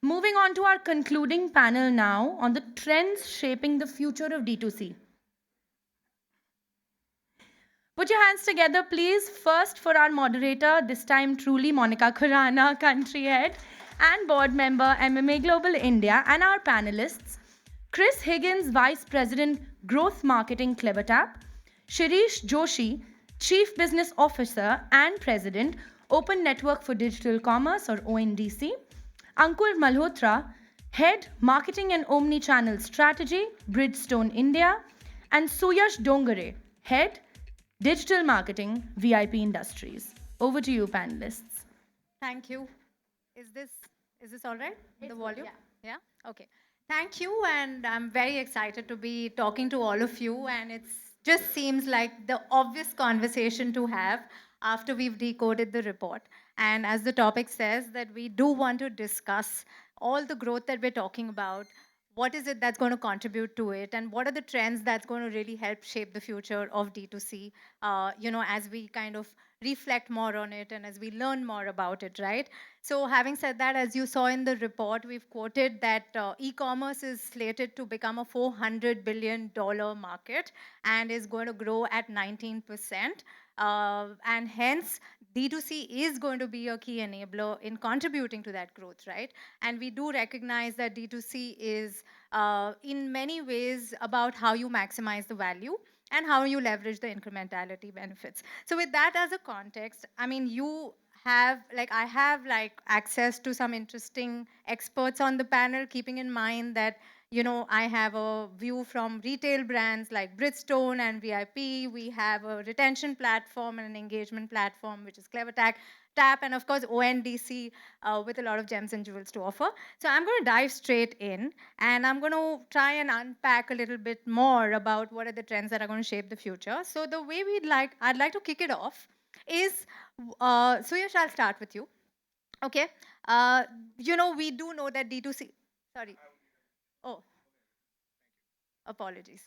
Moving on to our concluding panel now on the trends shaping the future of D2C. Put your hands together, please. First, for our moderator, this time truly Monica Khurana, country head and board member, MMA Global India, and our panelists, Chris Higgins, Vice President, Growth Marketing, CleverTap, Shirish Joshi, Chief Business Officer and President, Open Network for Digital Commerce, or ONDC, Ankur Malhotra, Head, Marketing and Omni-Channel Strategy, Bridgestone India, and Suyash Dongare, Head, Digital Marketing, VIP Industries. Over to you, panelists. Thank you. Is this is this all right? The volume? Yeah. Yeah? Okay. Thank you, and I'm very excited to be talking to all of you, and it's just seems like the obvious conversation to have after we've decoded the report. And as the topic says, that we do want to discuss all the growth that we're talking about. What is it that's going to contribute to it, and what are the trends that's going to really help shape the future of D2C? As we kind of reflect more on it and as we learn more about it, right? So, having said that, as you saw in the report, we've quoted that e-commerce is slated to become a $400 billion market and is going to grow at 19%. And hence, D2C is going to be a key enabler in contributing to that growth, right? And we do recognize that D2C is, in many ways, about how you maximize the value and how you leverage the incrementality benefits. So with that as a context, I mean, I have like access to some interesting experts on the panel, keeping in mind that, I have a view from retail brands like Bridgestone and VIP. We have a retention platform and an engagement platform, which is Tap, and of course ONDC with a lot of gems and jewels to offer. So I'm going to dive straight in, and I'm going to try and unpack a little bit more about what are the trends that are going to shape the future. So the way I'd like to kick it off is, Suyash, I'll start with you. Okay. We do know that D2C, sorry. Oh, apologies.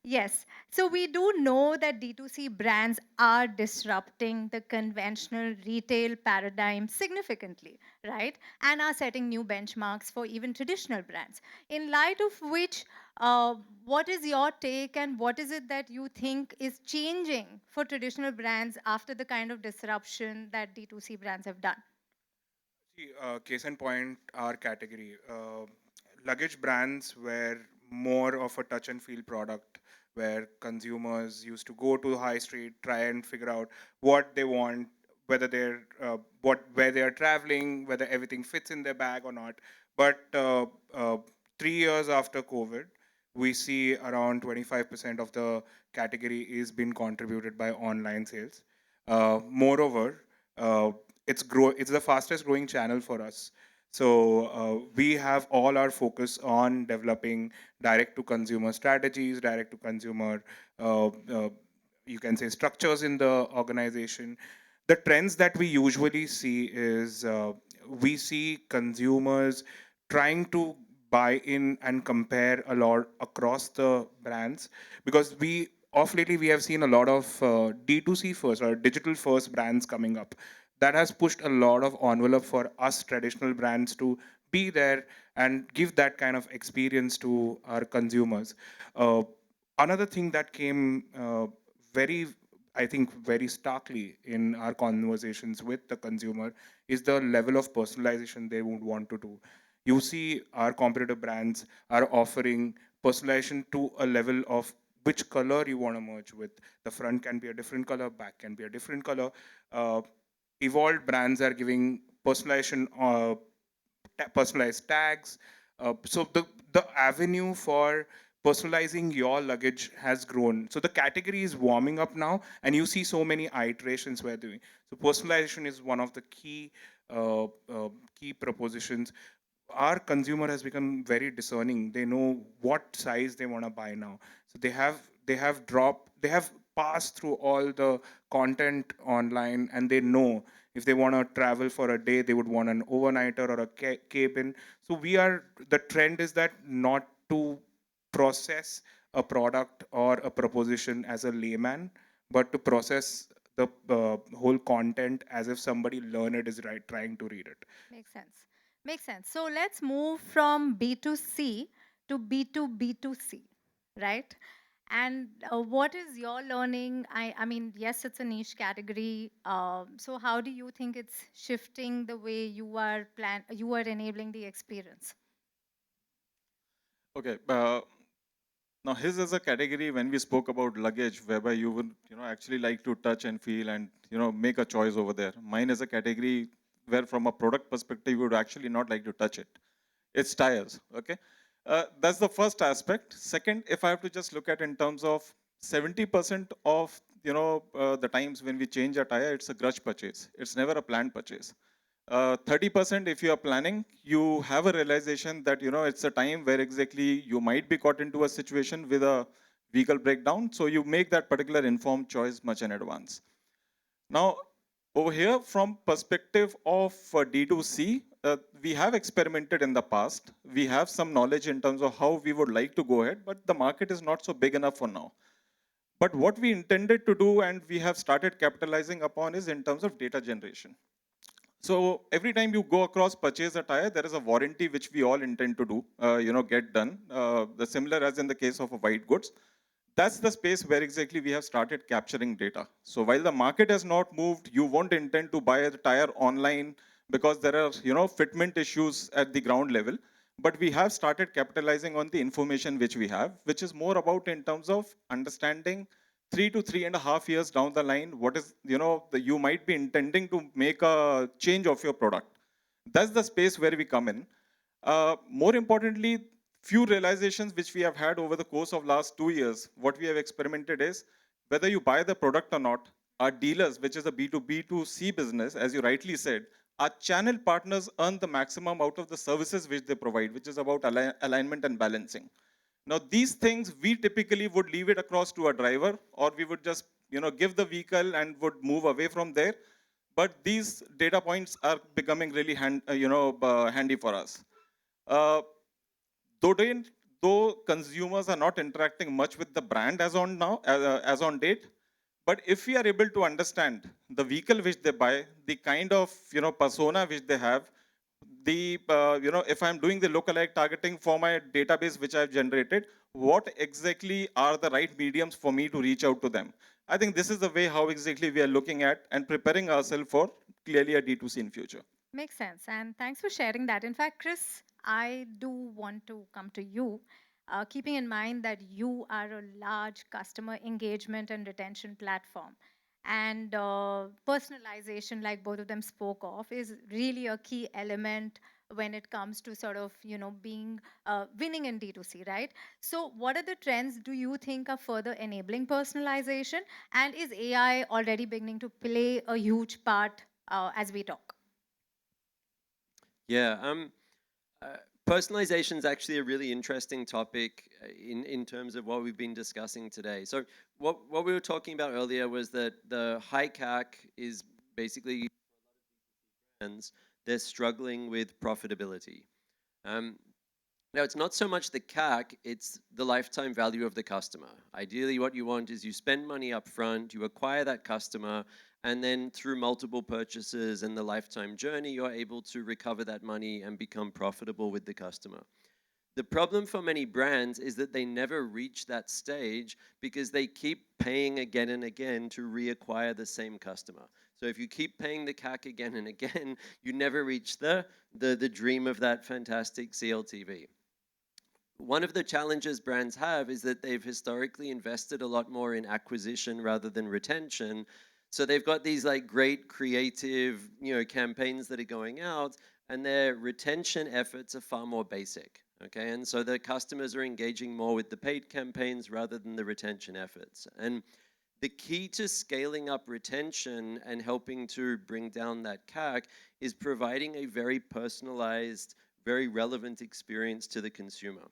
Yes. So we do know that D2C brands are disrupting the conventional retail paradigm significantly, right? And are setting new benchmarks for even traditional brands. In light of which, what is your take, and what is it that you think is changing for traditional brands after the kind of disruption that D2C brands have done? See, case in point, our category. Luggage brands were more of a touch and feel product where consumers used to go to the high street, try and figure out what they want, whether where they are traveling, whether everything fits in their bag or not. But 3 years after COVID, we see around 25% of the category is being contributed by online sales. Moreover, uh, it's the fastest growing channel for us. So we have all our focus on developing direct to consumer strategies, direct to consumer, you can say, structures in the organization. The trends that we usually see is we see consumers trying to buy in and compare a lot across the brands, because we off lately we have seen a lot of D2C first or digital first brands coming up. That has pushed a lot of envelope for us traditional brands to be there and give that kind of experience to our consumers. Uh, Another thing that came very, I think, very starkly in our conversations with the consumer is the level of personalization they would want to do. You see, our competitor brands are offering personalization to a level of which color you want to merge with. The front can be a different color, back can be a different color. Uh, Evolved brands are giving personalized tags. So the avenue for personalizing your luggage has grown. So the category is warming up now, and you see so many iterations we're doing. So personalization is one of the key propositions. Our consumer has become very discerning. They know what size they want to buy now. So they have passed through all the content online, and they know if they want to travel for a day, they would want an overnighter or a cabin. So the trend is that not to process a product or a proposition as a layman, but to process the whole content as if somebody learned is right trying to read it. Makes sense. Makes sense. So let's move from B2C to B2B2C, right? And what is your learning? I mean, yes, it's a niche category. So how do you think it's shifting the way you are enabling the experience? Okay. Now, his is a category when we spoke about luggage, whereby you would, actually like to touch and feel and, make a choice over there. Mine is a category where, from a product perspective, you would actually not like to touch it. It's tires. Okay. That's the first aspect. Second, if I have to just look at in terms of 70% of, the times when we change a tire, it's a grudge purchase. It's never a planned purchase. 30% if you are planning, you have a realization that it's a time where exactly you might be caught into a situation with a vehicle breakdown, so you make that particular informed choice much in advance. Now, over here, from perspective of D2C, we have experimented in the past. We have some knowledge in terms of how we would like to go ahead, but the market is not so big enough for now. But what we intended to do and we have started capitalizing upon is in terms of data generation. So every time you go across purchase a tire, there is a warranty which we all intend to do, get done. The similar as in the case of a white goods. That's the space where exactly we have started capturing data. So while the market has not moved, you won't intend to buy a tire online because there are, fitment issues at the ground level. But we have started capitalizing on the information which we have, which is more about in terms of understanding 3 to 3.5 years down the line, what is, you might be intending to make a change of your product. That's the space where we come in. More importantly, few realizations which we have had over the course of last 2 years, what we have experimented is whether you buy the product or not, our dealers, which is a B2B2C business, as you rightly said, our channel partners earn the maximum out of the services which they provide, which is about alignment and balancing. Now, these things, we typically would leave it across to a driver, or we would just, give the vehicle and would move away from there. But these data points are becoming really handy for us. Uh, though, though consumers are not interacting much with the brand as on now, as on date, but if we are able to understand the vehicle which they buy, the kind of persona which they have, the if I'm doing the lookalike targeting for my database which I've generated, what exactly are the right mediums for me to reach out to them? I think this is the way how exactly we are looking at and preparing ourselves for clearly a D2C in future. Makes sense. And thanks for sharing that. In fact, Chris, I do want to come to you, keeping in mind that you are a large customer engagement and retention platform. And personalization, like both of them spoke of, is really a key element when it comes to sort of, being winning in D2C, right? So, what are the trends do you think are further enabling personalization? And is AI already beginning to play a huge part as we talk? Yeah, personalization is actually a really interesting topic in terms of what we've been discussing today. So what we were talking about earlier was that the high CAC is basically brands, they're struggling with profitability. Um, Now, it's not so much the CAC, it's the lifetime value of the customer. Ideally, what you want is you spend money up front, you acquire that customer, and then through multiple purchases and the lifetime journey, you're able to recover that money and become profitable with the customer. The problem for many brands is that they never reach that stage because they keep paying again and again to reacquire the same customer. So if you keep paying the CAC again and again, you never reach the dream of that fantastic CLTV. One of the challenges brands have is that they've historically invested a lot more in acquisition rather than retention. So they've got these like great creative, campaigns that are going out, and their retention efforts are far more basic. Okay, and so the customers are engaging more with the paid campaigns rather than the retention efforts. And the key to scaling up retention and helping to bring down that CAC is providing a very personalized, very relevant experience to the consumer.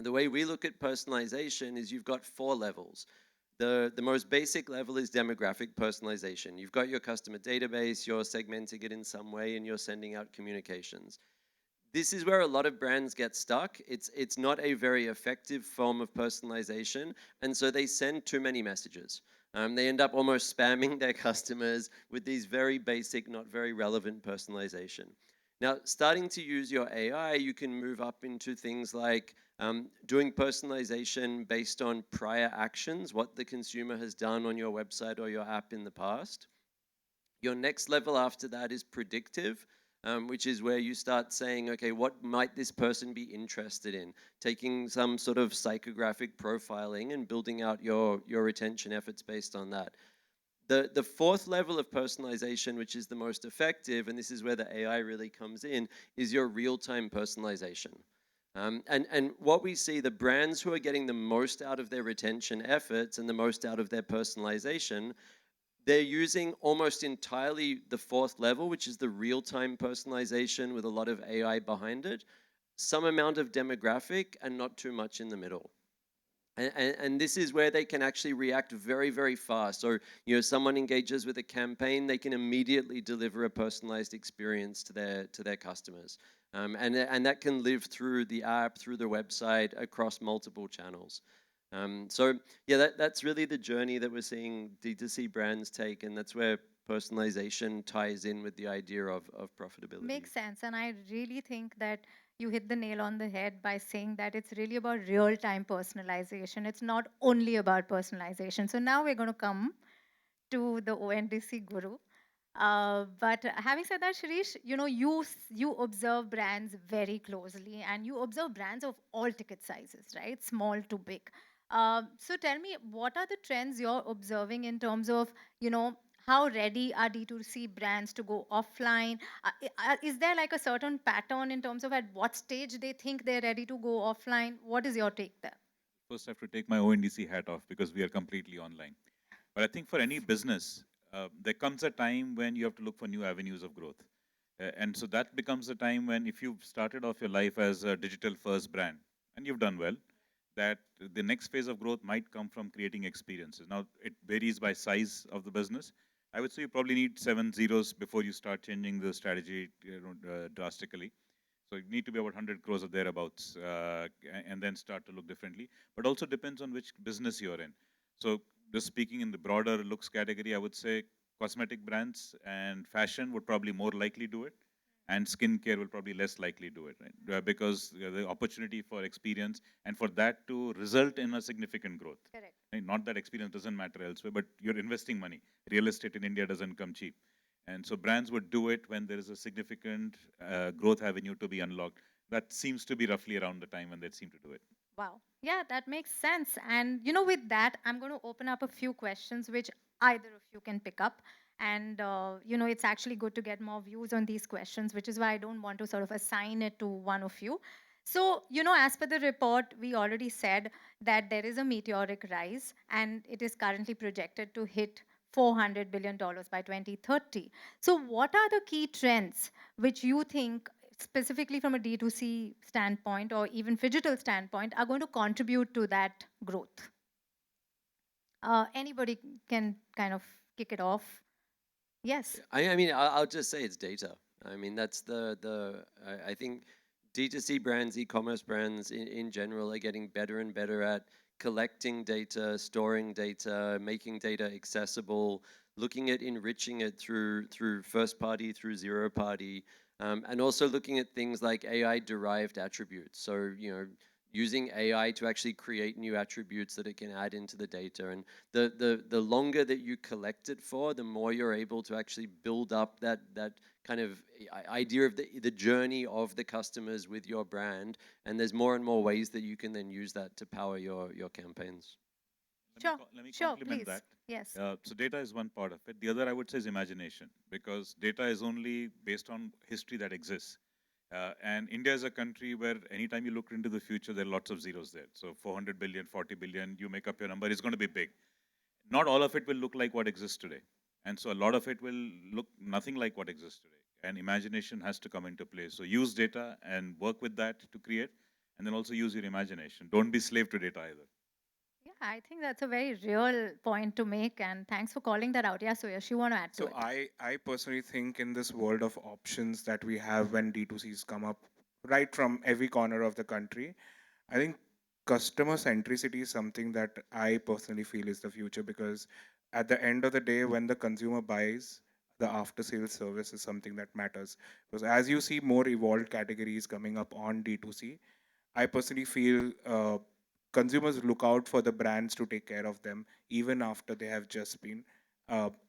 The way we look at personalization is you've got 4 levels. The most basic level is demographic personalization. You've got your customer database, you're segmenting it in some way, and you're sending out communications. This is where a lot of brands get stuck. It's not a very effective form of personalization, and so they send too many messages. They end up almost spamming their customers with these very basic, not very relevant personalization. Now, starting to use your AI, you can move up into things like doing personalization based on prior actions, what the consumer has done on your website or your app in the past. Your next level after that is predictive, which is where you start saying, okay, what might this person be interested in? Taking some sort of psychographic profiling and building out your retention efforts based on that. The fourth level of personalization, which is the most effective, and this is where the AI really comes in, is your real-time personalization. And what we see, the brands who are getting the most out of their retention efforts and the most out of their personalization, they're using almost entirely the fourth level, which is the real-time personalization with a lot of AI behind it, some amount of demographic, and not too much in the middle. And this is where they can actually react very, very fast. So, someone engages with a campaign, they can immediately deliver a personalized experience to their customers. And that can live through the app, through the website, across multiple channels. So yeah, that's really the journey that we're seeing D2C brands take, and that's where personalization ties in with the idea of profitability. Makes sense. And I really think that you hit the nail on the head by saying that it's really about real time personalization. It's not only about personalization. So now we're going to come to the ONDC guru. But having said that, Shirish, you observe brands very closely, and you observe brands of all ticket sizes, right? Small to big. So tell me, what are the trends you're observing in terms of, how ready are D2C brands to go offline? Is there like a certain pattern in terms of at what stage they think they're ready to go offline? What is your take there? First, I have to take my ONDC hat off because we are completely online. But I think for any business, there comes a time when you have to look for new avenues of growth. And so that becomes a time when if you've started off your life as a digital first brand and you've done well, that the next phase of growth might come from creating experiences. Now, it varies by size of the business. I would say you probably need 7 zeros before you start changing the strategy drastically. So you need to be about 100 crores or thereabouts, and then start to look differently. But also depends on which business you're in. So just speaking in the broader looks category, I would say cosmetic brands and fashion would probably more likely do it, and skincare will probably less likely do it, right? Because the opportunity for experience and for that to result in a significant growth. Correct. Right? Not that experience doesn't matter elsewhere, but you're investing money. Real estate in India doesn't come cheap. And so brands would do it when there is a significant growth avenue to be unlocked. That seems to be roughly around the time when they seem to do it. Wow. Yeah, that makes sense. And with that, I'm going to open up a few questions which either of you can pick up. And it's actually good to get more views on these questions, which is why I don't want to sort of assign it to one of you. So, as per the report, we already said that there is a meteoric rise, and it is currently projected to hit $400 billion by 2030. So, what are the key trends which you think, specifically from a D2C standpoint or even phygital standpoint, are going to contribute to that growth? Anybody can kind of kick it off. Yes. I mean, I'll just say it's data. I mean, that's I think D2C brands, e-commerce brands in general are getting better and better at collecting data, storing data, making data accessible, looking at enriching it through first party, through zero party, and also looking at things like AI derived attributes. So, using AI to actually create new attributes that it can add into the data. And the longer that you collect it for, the more you're able to actually build up that kind of idea of the journey of the customers with your brand. And there's more and more ways that you can then use that to power your campaigns. Let me complement that. Yes. So data is one part of it. The other, I would say, is imagination, because data is only based on history that exists. And India is a country where anytime you look into the future, there are lots of zeros there. So 400 billion, 40 billion, you make up your number, it's going to be big. Not all of it will look like what exists today. And so a lot of it will look nothing like what exists today. And imagination has to come into play. So use data and work with that to create, and then also use your imagination. Don't be slave to data either. Yeah, I think that's a very real point to make, and thanks for calling that out. Yeah, Suyash, you want to add to So it? I personally think in this world of options that we have when D2Cs come up right from every corner of the country, I think customer centricity is something that I personally feel is the future, because at the end of the day, when the consumer buys, the after sales service is something that matters. Because as you see more evolved categories coming up on D2C, I personally feel consumers look out for the brands to take care of them even after they have just been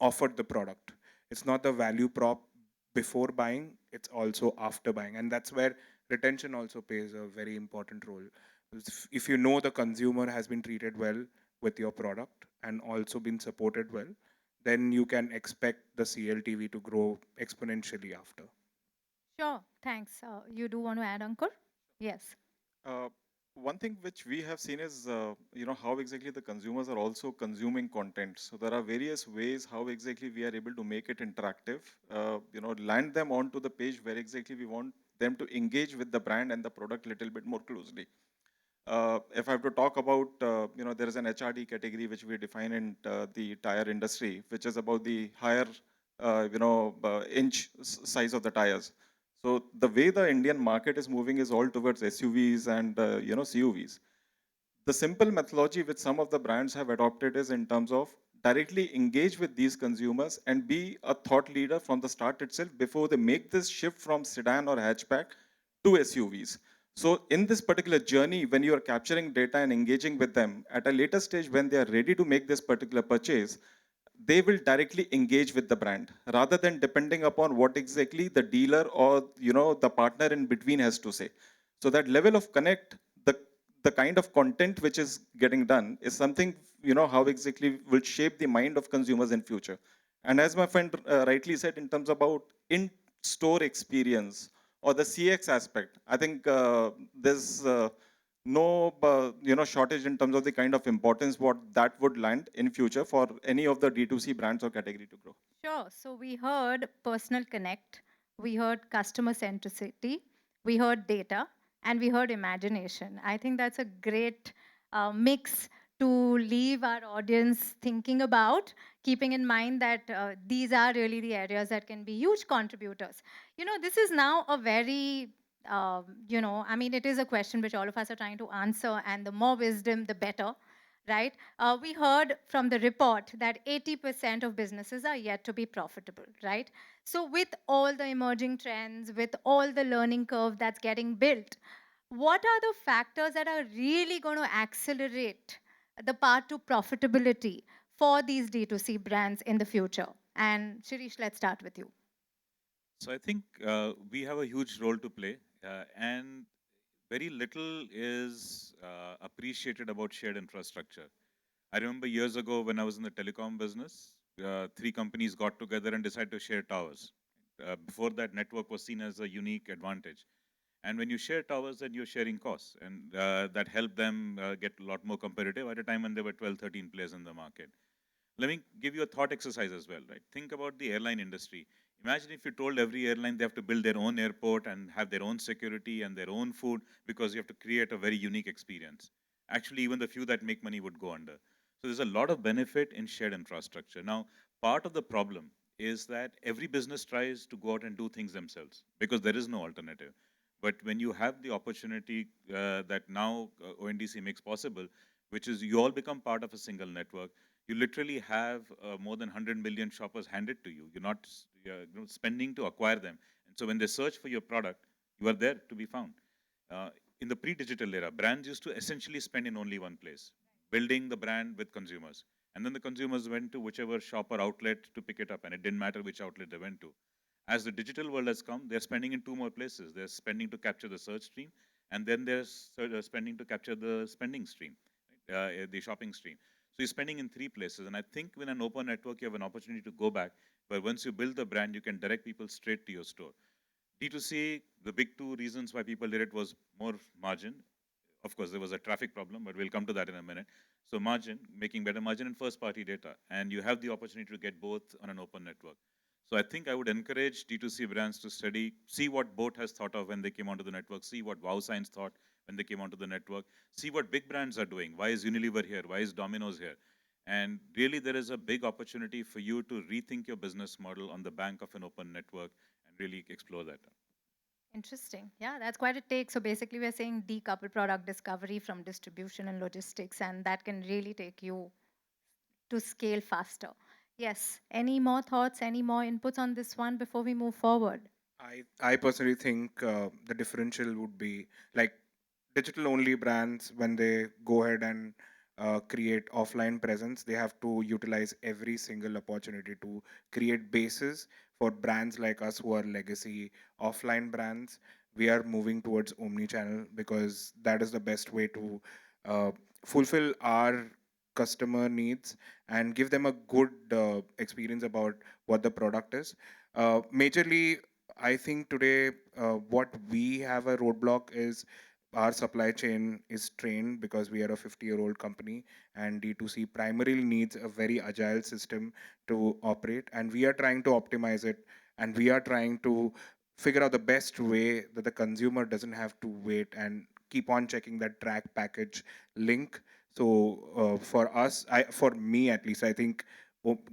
offered the product. It's not the value prop before buying, it's also after buying. And that's where retention also plays a very important role. If you know the consumer has been treated well with your product and also been supported well, then you can expect the CLTV to grow exponentially after. Sure, thanks. You do want to add, Ankur? Yes. Uh, One thing which we have seen is, how exactly the consumers are also consuming content. So there are various ways how exactly we are able to make it interactive, land them onto the page where exactly we want them to engage with the brand and the product a little bit more closely. If I have to talk about, there is an HRD category which we define in the tire industry, which is about the higher, inch size of the tires. So the way the Indian market is moving is all towards SUVs and CUVs. The simple methodology which some of the brands have adopted is in terms of directly engage with these consumers and be a thought leader from the start itself before they make this shift from sedan or hatchback to SUVs. So in this particular journey, when you are capturing data and engaging with them at a later stage, when they are ready to make this particular purchase, they will directly engage with the brand rather than depending upon what exactly the dealer or the partner in between has to say. So that level of connect, the kind of content which is getting done is something how exactly will shape the mind of consumers in future. And as my friend rightly said, in terms about in store experience or the CX aspect, I think there's no shortage in terms of the kind of importance what that would land in future for any of the D2C brands or category to grow. Sure. So we heard personal connect, we heard customer centricity, we heard data, and we heard imagination. I think that's a great mix to leave our audience thinking about, keeping in mind that these are really the areas that can be huge contributors. This is now a very I mean, it is a question which all of us are trying to answer, and the more wisdom, the better, right? We heard from the report that 80% of businesses are yet to be profitable, right? So, with all the emerging trends, with all the learning curve that's getting built, what are the factors that are really going to accelerate the path to profitability for these D2C brands in the future? And Shirish, let's start with you. So I think we have a huge role to play, and very little is appreciated about shared infrastructure. I remember years ago when I was in the telecom business, three companies got together and decided to share towers. Before that, network was seen as a unique advantage. And when you share towers, then you're sharing costs, and that helped them get a lot more competitive at a time when there were 12, 13 players in the market. Let me give you a thought exercise as well, right? Think about the airline industry. Imagine if you told every airline they have to build their own airport and have their own security and their own food because you have to create a very unique experience. Actually, even the few that make money would go under. So there's a lot of benefit in shared infrastructure. Now, part of the problem is that every business tries to go out and do things themselves because there is no alternative. But when you have the opportunity that now ONDC makes possible, which is you all become part of a single network, you literally have more than 100 million shoppers handed to you. You're not spending to acquire them. And so when they search for your product, you are there to be found. In the pre-digital era, brands used to essentially spend in only one place, building the brand with consumers. And then the consumers went to whichever shop or outlet to pick it up, and it didn't matter which outlet they went to. As the digital world has come, they're spending in two more places. They're spending to capture the search stream, and then they're spending to capture the spending stream, the shopping stream. So you're spending in three places. And I think with an open network, you have an opportunity to go back, where once you build the brand, you can direct people straight to your store. D2C, the big two reasons why people did it was more margin. Of course, there was a traffic problem, but we'll come to that in a minute. So margin, making better margin, and first-party data. And you have the opportunity to get both on an open network. So I think I would encourage D2C brands to study, see what Boat has thought of when they came onto the network, see what Wow Science thought when they came onto the network, see what big brands are doing. Why is Unilever here? Why is Domino's here? And really, there is a big opportunity for you to rethink your business model on the bank of an open network and really explore that. Interesting. Yeah, that's quite a take. So basically, we're saying decouple product discovery from distribution and logistics, and that can really take you to scale faster. Yes. Any more thoughts, any more inputs on this one before we move forward? I personally think the differential would be like digital only brands when they go ahead and create offline presence, they have to utilize every single opportunity to create bases for brands like us who are legacy offline brands. We are moving towards omni-channel because that is the best way to uh, fulfill our customer needs and give them a good experience about what the product is. Majorly, I think today what we have a roadblock is our supply chain is trained because we are a 50-year-old company, and D2C primarily needs a very agile system to operate, and we are trying to optimize it, and we are trying to figure out the best way that the consumer doesn't have to wait and keep on checking that track package link. So for us, for me at least, I think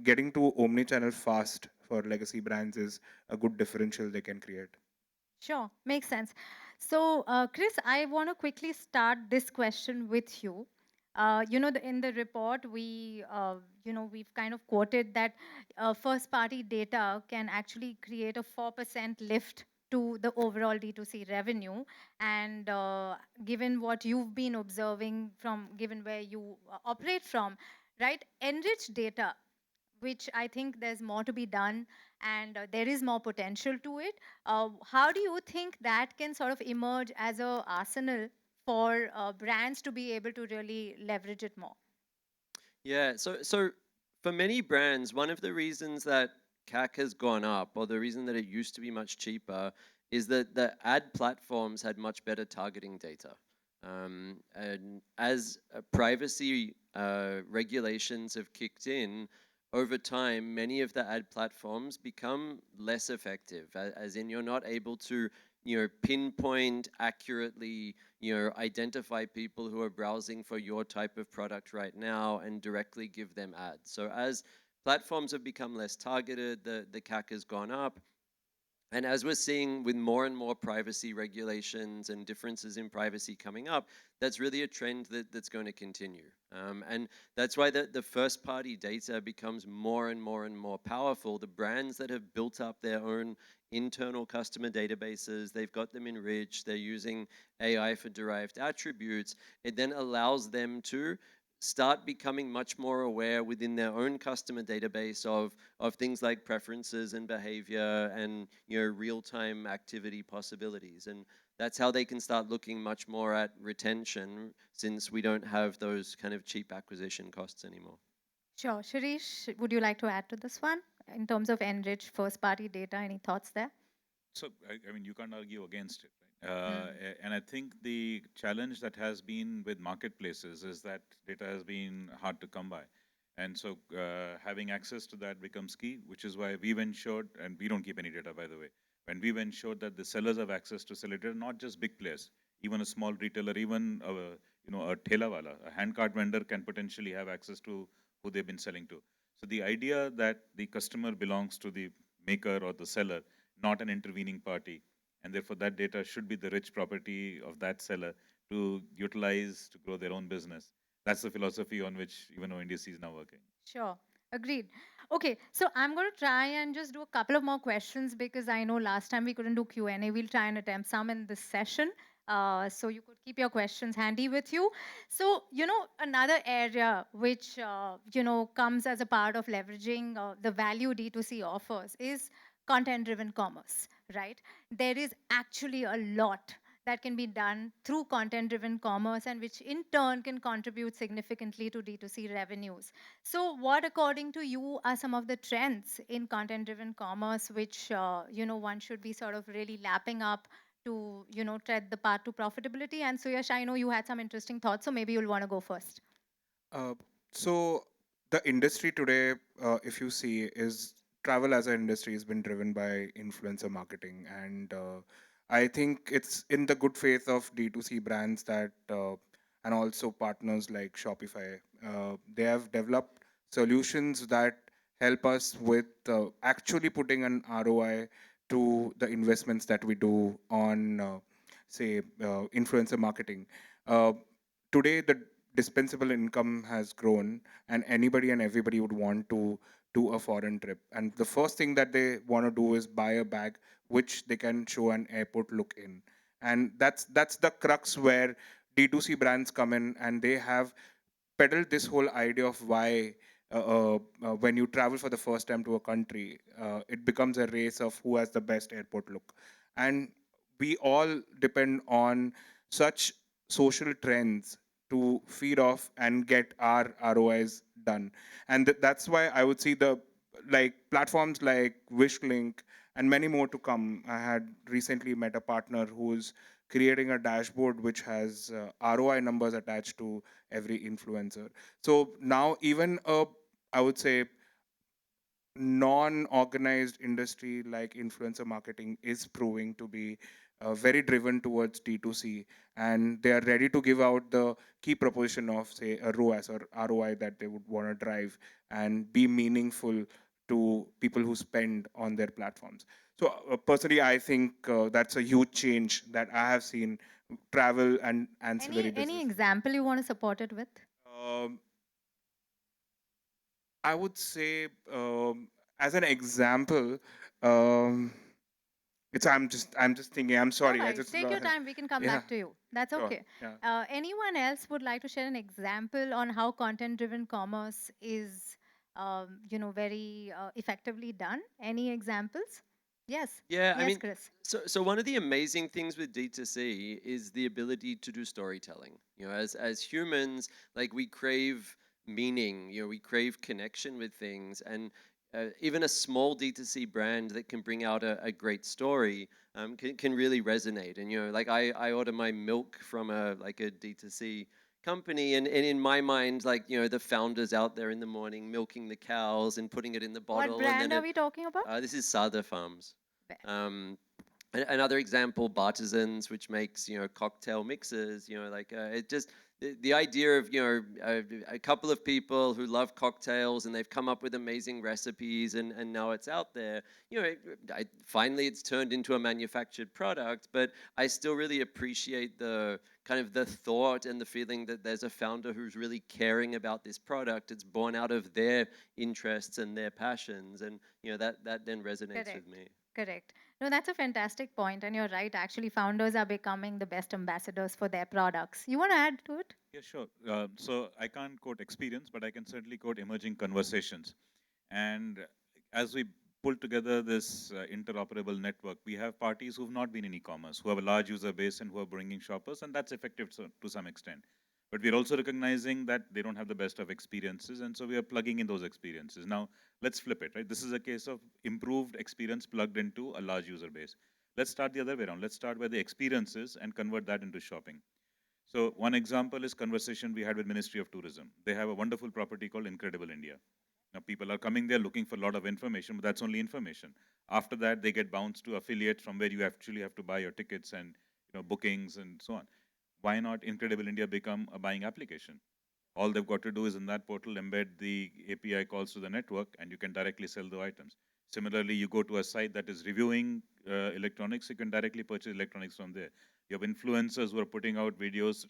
getting to omni-channel fast for legacy brands is a good differential they can create. Sure, makes sense. So, Chris, I want to quickly start this question with you. In the report, we've kind of quoted that first-party data can actually create a 4% lift to the overall D2C revenue. And given what you've been observing from, given where you operate from, right, enriched data, which I think there's more to be done and there is more potential to it. How do you think that can sort of emerge as a arsenal for brands to be able to really leverage it more? Yeah, so for many brands, one of the reasons that CAC has gone up, or the reason that it used to be much cheaper, is that the ad platforms had much better targeting data. And as privacy regulations have kicked in, over time, many of the ad platforms become less effective, as in you're not able to, pinpoint accurately, identify people who are browsing for your type of product right now and directly give them ads. So as platforms have become less targeted, the CAC has gone up. And as we're seeing with more and more privacy regulations and differences in privacy coming up, that's really a trend that's going to continue. And that's why the first party data becomes more and more and more powerful. The brands that have built up their own internal customer databases, they've got them enriched, they're using AI for derived attributes, it then allows them to start becoming much more aware within their own customer database of things like preferences and behavior and real-time activity possibilities. And that's how they can start looking much more at retention, since we don't have those kind of cheap acquisition costs anymore. Sure. Shirish, would you like to add to this one in terms of enriched first party data? Any thoughts there? So, I mean, you can't argue against it, right? And I think the challenge that has been with marketplaces is that data has been hard to come by. And so having access to that becomes key, which is why we've ensured, and we don't keep any data, by the way, when we've ensured that the sellers have access to seller data, not just big players, even a small retailer, even a thelawala, a handcart vendor can potentially have access to who they've been selling to. So the idea that the customer belongs to the maker or the seller, not an intervening party, and therefore that data should be the rich property of that seller to utilize to grow their own business. That's the philosophy on which even ONDC is now working. Sure. Agreed. Okay, so I'm going to try and just do a couple of more questions because I know last time we couldn't do Q&A. We'll try and attempt some in this session. So you could keep your questions handy with you. So, another area which, comes as a part of leveraging the value D2C offers is content-driven commerce, right? There is actually a lot that can be done through content-driven commerce and which in turn can contribute significantly to D2C revenues. So what, according to you, are some of the trends in content-driven commerce which, one should be sort of really lapping up to, tread the path to profitability? And Suyash, I know you had some interesting thoughts, so maybe you'll want to go first. Uh, so the industry today, if you see, is travel as an industry has been driven by influencer marketing, and I think it's in the good faith of D2C brands that, and also partners like Shopify, they have developed solutions that help us with actually putting an ROI to the investments that we do on, say, influencer marketing. Uh, Today, the dispensable income has grown, and anybody and everybody would want to to a foreign trip. And the first thing that they want to do is buy a bag which they can show an airport look in. And that's the crux where D2C brands come in, and they have peddled this whole idea of why when you travel for the first time to a country, it becomes a race of who has the best airport look. And we all depend on such social trends to feed off and get our ROIs done. And that's why I would see the like platforms like Wishlink and many more to come. I had recently met a partner who's creating a dashboard which has ROI numbers attached to every influencer. So now even I would say non-organized industry like influencer marketing is proving to be very driven towards D2C, and they are ready to give out the key proposition of say a ROAS or ROI that they would want to drive and be meaningful to people who spend on their platforms. So personally, I think that's a huge change that I have seen travel and ancillary Any business. example you want to support it with? Um, I would say, as an example, um, I'm just thinking. I'm No sorry. I worries. just Take your time. We can come yeah, back to you. That's sure, okay. yeah. Anyone else would like to share an example on how content-driven commerce is, very effectively done? Any examples? Yes. Yeah, I Yes, mean, Chris. so one of the amazing things with D2C is the ability to do storytelling. You know, as humans, like we crave meaning, you know, we crave connection with things, and even a small D2C brand that can bring out a great story can really resonate. And you know, like I order my milk from a D2C company, and in my mind, like, you know, the founders out there in the morning milking the cows and putting it in the What bottle, and brand then are we talking about? this is Sada Farms. Be- Um, Another example, Bartisans, which makes, you know, cocktail mixes. You know, like it just the idea of, you know, a couple of people who love cocktails and they've come up with amazing recipes, and now it's out there. You know, finally it's turned into a manufactured product, but I still really appreciate the kind of the thought and the feeling that there's a founder who's really caring about this product. It's born out of their interests and their passions, and you know that then resonates with Correct. me. Correct. No, that's a fantastic point, and you're right. Actually, founders are becoming the best ambassadors for their products. You want to add to it? Yeah, sure. So I can't quote experience, but I can certainly quote emerging conversations. And as we pull together this interoperable network, we have parties who've not been in e-commerce, who have a large user base and who are bringing shoppers, and that's effective to some extent. But we're also recognizing that they don't have the best of experiences, and so we are plugging in those experiences. Now, let's flip it, right? This is a case of improved experience plugged into a large user base. Let's start the other way around. Let's start where the experiences and convert that into shopping. So one example is conversation we had with Ministry of Tourism. They have a wonderful property called Incredible India. Now people are coming there looking for a lot of information, but that's only information. After that, they get bounced to affiliates from where you actually have to buy your tickets and bookings and so on. Why not Incredible India become a buying application? All they've got to do is in that portal embed the API calls to the network, and you can directly sell the items. Similarly, you go to a site that is reviewing electronics, you can directly purchase electronics from there. You have influencers who are putting out videos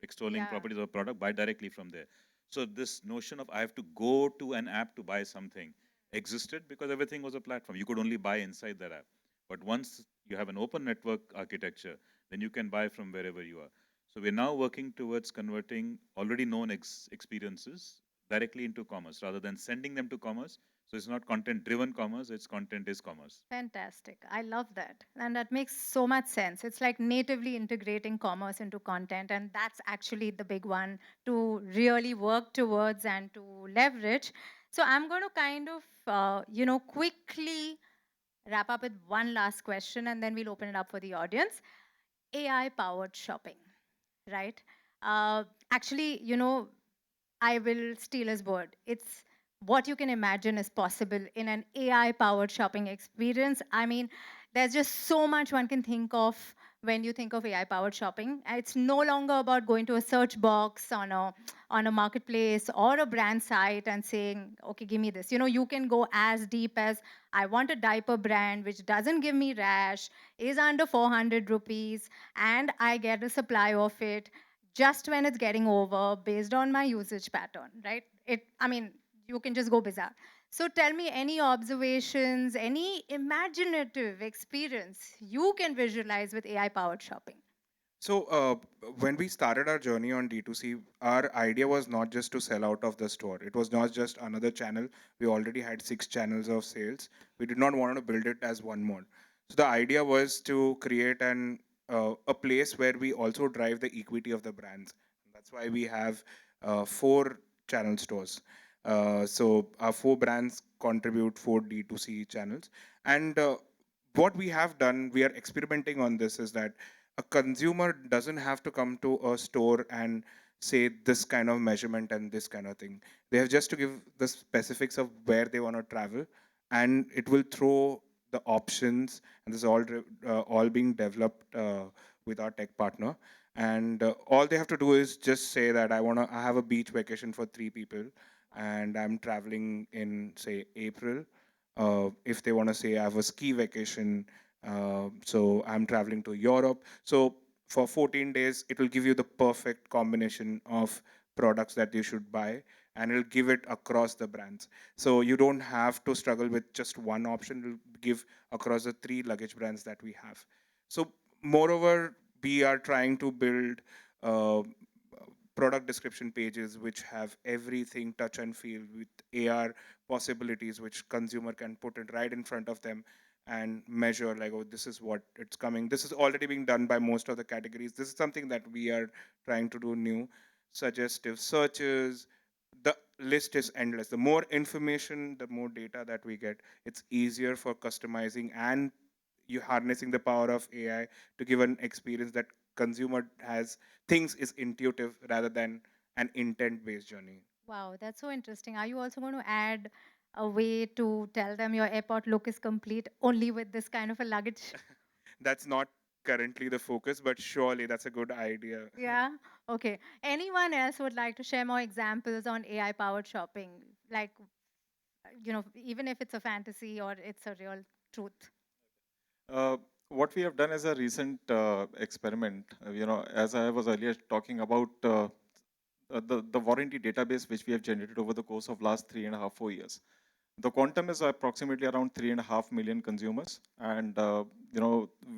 extolling Yeah. properties of a product, buy directly from there. So this notion of I have to go to an app to buy something existed because everything was a platform. You could only buy inside that app. But once you have an open network architecture, then you can buy from wherever you are. So we're now working towards converting already known experiences directly into commerce rather than sending them to commerce. So it's not content driven commerce, it's content is commerce. Fantastic. I love that. And that makes so much sense. It's like natively integrating commerce into content. And that's actually the big one to really work towards and to leverage. So I'm going to kind of, quickly wrap up with one last question, and then we'll open it up for the audience. AI powered shopping, right? Actually, I will steal his word. It's what you can imagine is possible in an AI powered shopping experience. I mean, there's just so much one can think of when you think of AI powered shopping. It's no longer about going to a search box on a marketplace or a brand site and saying, okay, give me this. You can go as deep as I want a diaper brand which doesn't give me rash, is under 400 rupees, and I get a supply of it just when it's getting over based on my usage pattern, right? I mean, you can just go bizarre. So tell me any observations, any imaginative experience you can visualize with AI-powered shopping. So, when we started our journey on D2C, our idea was not just to sell out of the store. It was not just another channel. We already had 6 channels of sales. We did not want to build it as one more. So the idea was to create a place where we also drive the equity of the brands. That's why we have 4 channel stores. So our 4 brands contribute 4 D2C channels. And what we have done, we are experimenting on this, is that a consumer doesn't have to come to a store and say this kind of measurement and this kind of thing. They have just to give the specifics of where they want to travel, and it will throw the options. And this is all being developed with our tech partner. And all they have to do is just say that I have a beach vacation for 3 people, and I'm traveling in say April. If they want to say I have a ski vacation, so I'm traveling to Europe. So for 14 days, it will give you the perfect combination of products that you should buy, and it'll give it across the brands. So you don't have to struggle with just one option. It'll give across the 3 luggage brands that we have. So moreover, we are trying to build uh, product description pages which have everything touch and feel with AR possibilities, which consumer can put it right in front of them and measure like, oh, this is what it's coming. This is already being done by most of the categories. This is something that we are trying to do new. Suggestive searches, the list is endless. The more information, the more data that we get, it's easier for customizing and you harnessing the power of AI to give an experience that consumer has thinks is intuitive rather than an intent based journey. Wow, that's so interesting. Are you also going to add a way to tell them your airport look is complete only with this kind of a luggage? That's not currently the focus, but surely that's a good idea. Yeah. Okay. Anyone else would like to share more examples on AI powered shopping? Like, even if it's a fantasy or it's a real truth. Uh, what we have done as a recent experiment, as I was earlier talking about the warranty database which we have generated over the course of last 3.5, 4 years. The quantum is approximately around 3.5 million consumers, and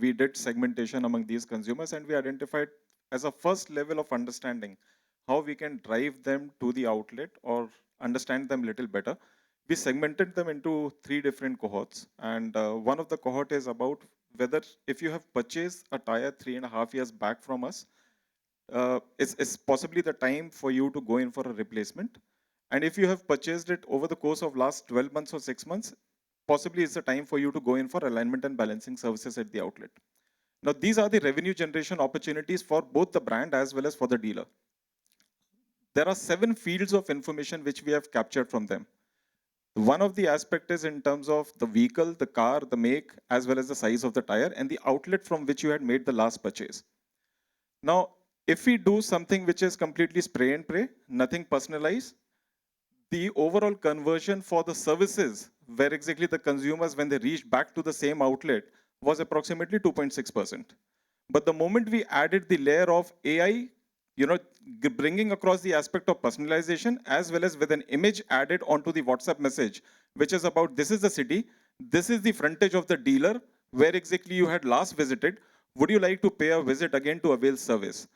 we did segmentation among these consumers, and we identified as a first level of understanding how we can drive them to the outlet or understand them a little better. We segmented them into 3 different cohorts, and one of the cohort is about whether if you have purchased a tire 3.5 years back from us, it's possibly the time for you to go in for a replacement. And if you have purchased it over the course of last 12 months or 6 months, possibly it's the time for you to go in for alignment and balancing services at the outlet. Now, these are the revenue generation opportunities for both the brand as well as for the dealer. There are 7 fields of information which we have captured from them. One of the aspect is in terms of the vehicle, the car, the make, as well as the size of the tire and the outlet from which you had made the last purchase. Now, if we do something which is completely spray and pray, nothing personalized, the overall conversion for the services where exactly the consumers, when they reached back to the same outlet, was approximately 2.6%. But the moment we added the layer of AI, bringing across the aspect of personalization as well as with an image added onto the WhatsApp message, which is about this is the city, this is the frontage of the dealer, where exactly you had last visited. Would you like to pay a visit again to avail service?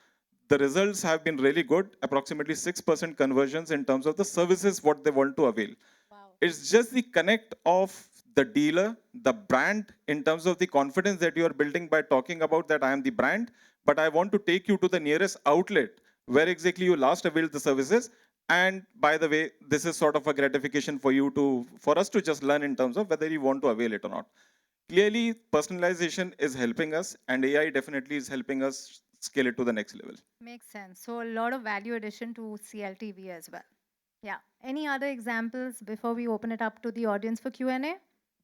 The results have been really good, approximately 6% conversions in terms of the services what they want to avail. Wow. It's just the connect of the dealer, the brand, in terms of the confidence that you are building by talking about that I am the brand, but I want to take you to the nearest outlet where exactly you last availed the services. And by the way, this is sort of a gratification for us to just learn in terms of whether you want to avail it or not. Clearly, personalization is helping us, and AI definitely is helping us scale it to the next level. Makes sense. So a lot of value addition to CLTV as well. Yeah. Any other examples before we open it up to the audience for Q&A?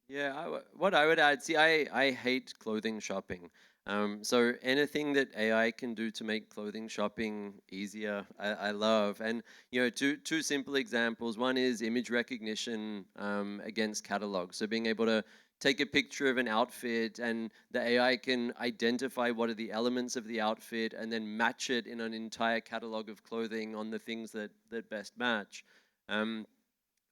Yeah, what I would add, see, I hate clothing shopping. So anything that AI can do to make clothing shopping easier, I love. And two simple examples. One is image recognition against catalog. So being able to take a picture of an outfit and the AI can identify what are the elements of the outfit and then match it in an entire catalog of clothing on the things that best match.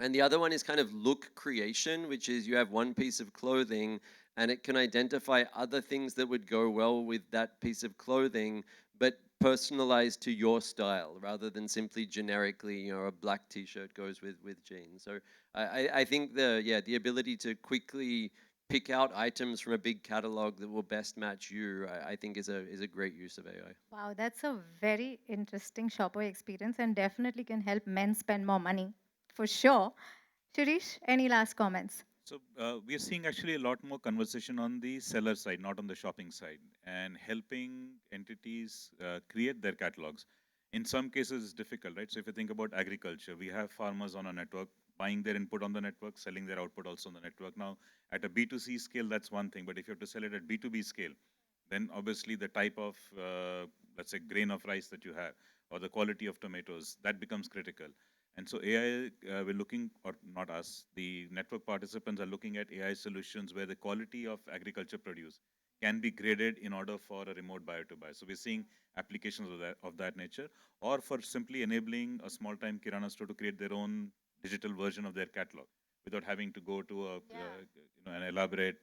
And the other one is kind of look creation, which is you have one piece of clothing and it can identify other things that would go well with that piece of clothing, but personalized to your style rather than simply generically, you know, a black t-shirt goes with jeans. So I think the ability to quickly pick out items from a big catalog that will best match you, I think is a great use of AI. Wow, that's a very interesting shopper experience and definitely can help men spend more money for sure. Shirish, any last comments? So we are seeing actually a lot more conversation on the seller side, not on the shopping side, and helping entities create their catalogs. In some cases, it's difficult, right? So if you think about agriculture, we have farmers on a network buying their input on the network, selling their output also on the network. Now, at a B2C scale, that's one thing, but if you have to sell it at B2B scale, then obviously the type of, let's say, grain of rice that you have, or the quality of tomatoes, that becomes critical. And so AI, we're looking, or not us, the network participants are looking at AI solutions where the quality of agriculture produce can be graded in order for a remote buyer to buy. So we're seeing applications of that nature, or for simply enabling a small-time Kirana store to create their own digital version of their catalog without having to go to a, an elaborate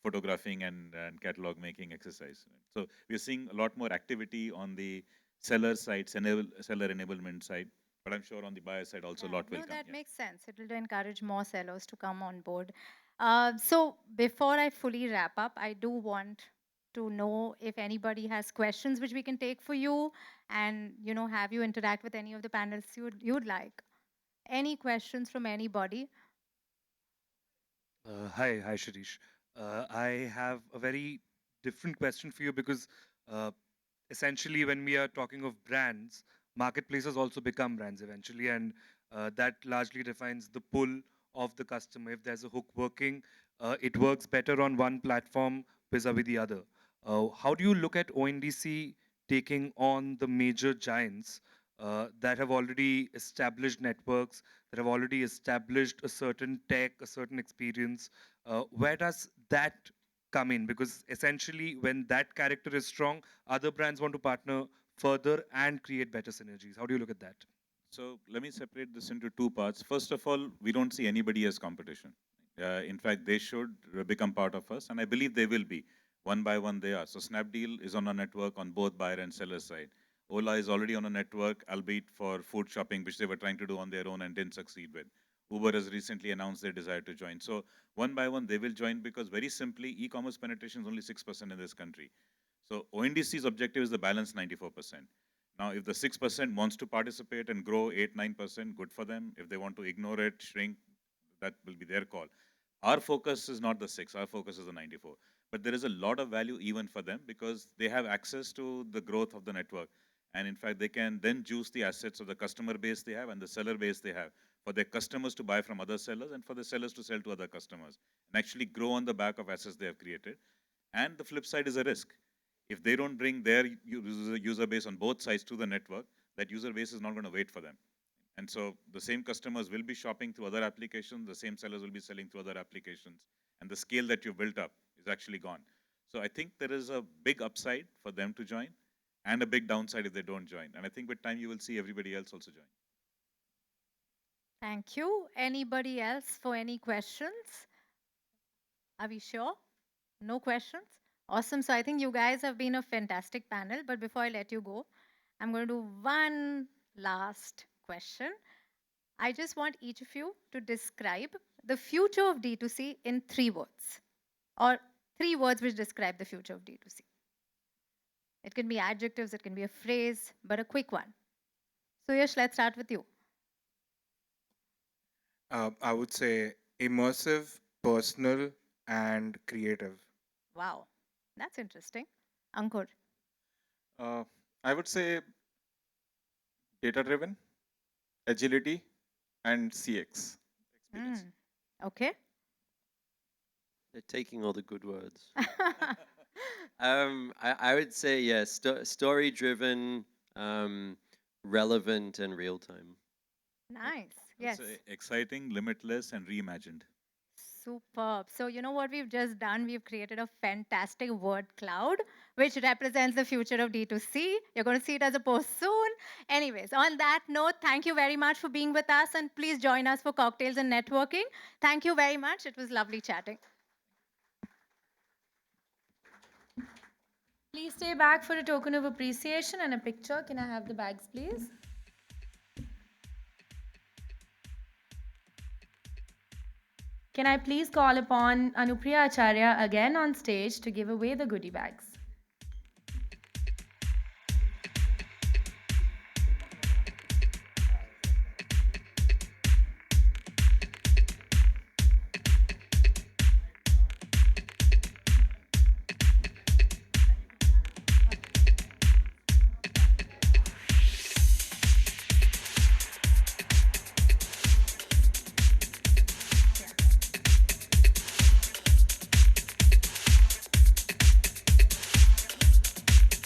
photographing and catalog making exercise. So we're seeing a lot more activity on the seller side, seller enablement side, but I'm sure on the buyer side also a lot will No, come. that Yeah. makes sense. It will encourage more sellers to come on board. So before I fully wrap up, I do want to know if anybody has questions which we can take for you and, you know, have you interact with any of the panelists you'd like. Any questions from anybody? Hi, Shirish. I have a very different question for you because uh, essentially, when we are talking of brands, marketplaces also become brands eventually, and that largely defines the pull of the customer. If there's a hook working, it works better on one platform vis-a-vis the other. How do you look at ONDC taking on the major giants that have already established networks, that have already established a certain tech, a certain experience? Where does that come in? Because essentially, when that character is strong, other brands want to partner further and create better synergies. How do you look at that? So let me separate this into two parts. First of all, we don't see anybody as competition. In fact, they should become part of us, and I believe they will be. One by one, they are. So Snapdeal is on a network on both buyer and seller side. Ola is already on a network, albeit for food shopping, which they were trying to do on their own and didn't succeed with. Uber has recently announced their desire to join. So one by one, they will join because very simply, e-commerce penetration is only 6% in this country. So ONDC's objective is the balance 94%. Now, if the 6% wants to participate and grow 8, 9%, good for them. If they want to ignore it, shrink, that will be their call. Our focus is not the 6, our focus is the 94. But there is a lot of value even for them because they have access to the growth of the network. And in fact, they can then juice the assets of the customer base they have and the seller base they have for their customers to buy from other sellers and for the sellers to sell to other customers and actually grow on the back of assets they have created. And the flip side is a risk. If they don't bring their user base on both sides to the network, that user base is not going to wait for them. And so the same customers will be shopping through other applications, the same sellers will be selling through other applications, and the scale that you built up is actually gone. So I think there is a big upside for them to join and a big downside if they don't join. And I think with time you will see everybody else also join. Thank you. Anybody else for any questions? Are we sure? No questions? Awesome. So I think you guys have been a fantastic panel. But before I let you go, I'm going to do one last question. I just want each of you to describe the future of D2C in 3 words, or 3 words which describe the future of D2C. It can be adjectives, it can be a phrase, but a quick one. So, Yash, let's start with you. I would say immersive, personal, and creative. Wow, that's interesting. Ankur. I would say data-driven, agility, and CX experience. Okay. They're taking all the good words. I would say yes, story driven, relevant, and real time. Nice. I'd Yes. say exciting, limitless, and reimagined. Superb. So, you know what we've just done? We've created a fantastic word cloud, which represents the future of D2C. You're going to see it as a post soon. Anyways, on that note, thank you very much for being with us, and please join us for cocktails and networking. Thank you very much. It was lovely chatting. Please stay back for a token of appreciation and a picture. Can I have the bags, please? Can I please call upon Anupriya Acharya again on stage to give away the goodie bags?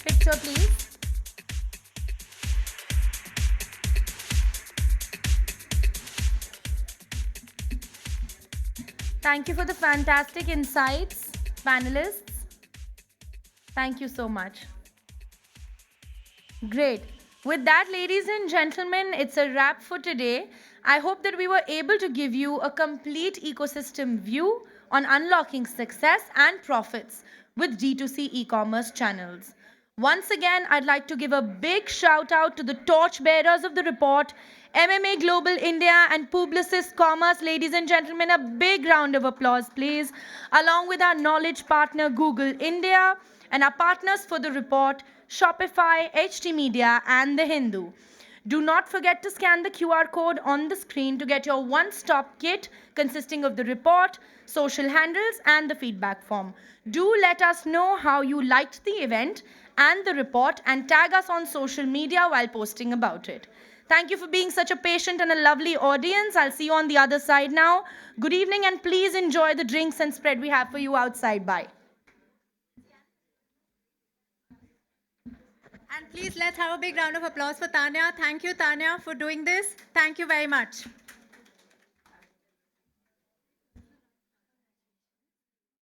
Picture, please. Thank you for the fantastic insights, panelists. Thank you so much. Great. With that, ladies and gentlemen, it's a wrap for today. I hope that we were able to give you a complete ecosystem view on unlocking success and profits with D2C e-commerce channels. Once again, I'd like to give a big shout out to the torchbearers of the report, MMA Global India and Publicis Commerce. Ladies and gentlemen, a big round of applause, please, along with our knowledge partner, Google India, and our partners for the report, Shopify, HT Media, and The Hindu. Do not forget to scan the QR code on the screen to get your one-stop kit consisting of the report, social handles, and the feedback form. Do let us know how you liked the event and the report, and tag us on social media while posting about it. Thank you for being such a patient and a lovely audience. I'll see you on the other side now. Good evening, and please enjoy the drinks and spread we have for you outside. Bye. And please let's have a big round of applause for Tanya. Thank you, Tanya, for doing this. Thank you very much.